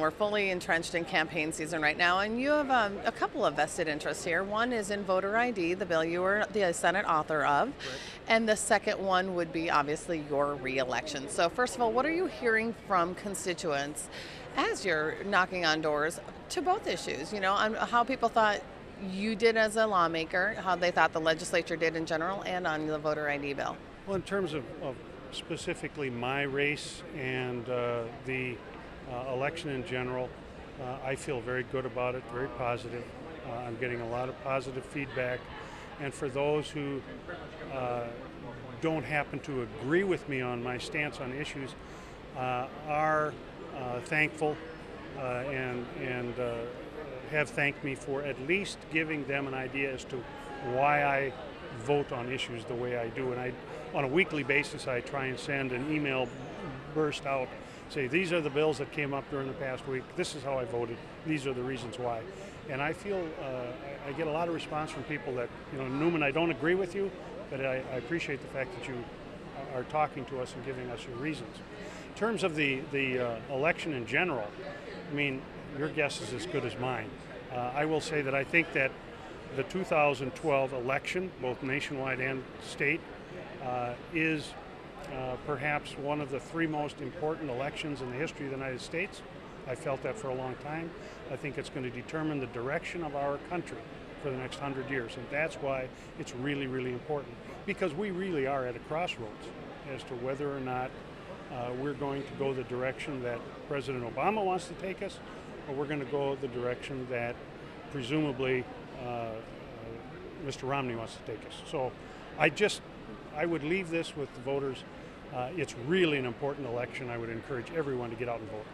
we're fully entrenched in campaign season right now, and you have a couple of vested interests here. One is in voter ID, the bill you were the Senate author of, Right. and the second one would be obviously your reelection. So first of all, what are you hearing from constituents as you're knocking on doors to both issues? You know, on how people thought you did as a lawmaker, how they thought the legislature did in general, and on the voter ID bill. Well, in terms of specifically my race and the election in general, I feel very good about it, very positive. I'm getting a lot of positive feedback. And for those who don't happen to agree with me on my stance on issues, are thankful and have thanked me for at least giving them an idea as to why I vote on issues the way I do. And on a weekly basis, I try and send an email burst out, say, these are the bills that came up during the past week, this is how I voted, these are the reasons why. And I feel, I get a lot of response from people that, you know, Newman, I don't agree with you, but I appreciate the fact that you are talking to us and giving us your reasons. In terms of the election in general, I mean, your guess is as good as mine. I will say that I think that the 2012 election, both nationwide and state, is perhaps one of the three most important elections in the history of the United States. I felt that for a long time. I think it's going to determine the direction of our country for the next 100 years, and that's why it's really, really important, because we really are at a crossroads as to whether or not we're going to go the direction that President Obama wants to take us, or we're going to go the direction that presumably Mr. Romney wants to take us. So I would leave this with the voters. It's really an important election. I would encourage everyone to get out and vote.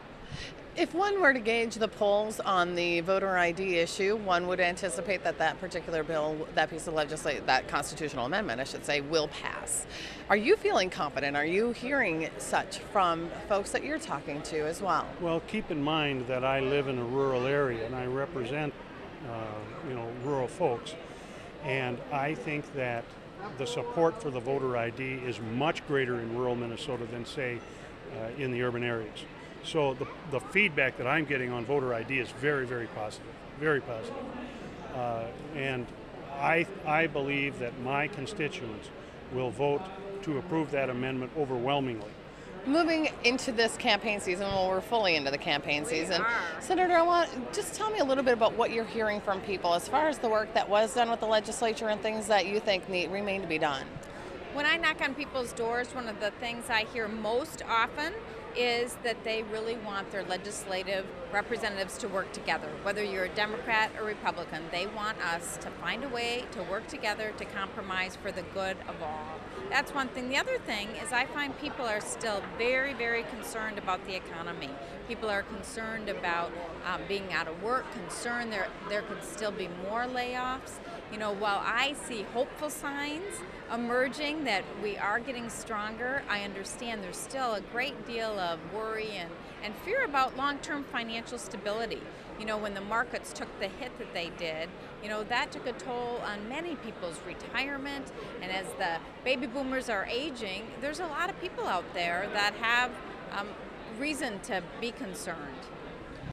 If one were to gauge the polls on the voter ID issue, one would anticipate that that particular bill, that piece of legislation, that constitutional amendment, I should say, will pass. Are you feeling confident? Are you hearing such from folks that you're talking to as well? Well, keep in mind that I live in a rural area and I represent, rural folks, and I think that the support for the voter ID is much greater in rural Minnesota than, say, in the urban areas. So the feedback that I'm getting on voter ID is very, very positive, very positive. And I believe that my constituents will vote to approve that amendment overwhelmingly. Moving into this campaign season, well, we're fully into the campaign season. Senator, just tell me a little bit about what you're hearing from people as far as the work that was done with the legislature and things that you think remain to be done. When I knock on people's doors, one of the things I hear most often is that they really want their legislative representatives to work together. Whether you're a Democrat or Republican, they want us to find a way to work together to compromise for the good of all. That's one thing. The other thing is I find people are still very, very concerned about the economy. People are concerned about being out of work, concerned there could still be more layoffs. You know, while I see hopeful signs emerging that we are getting stronger, I understand there's still a great deal of worry and fear about long-term financial stability. You know, when the markets took the hit that they did, you know, that took a toll on many people's retirement, and as the baby boomers are aging, there's a lot of people out there that have reason to be concerned.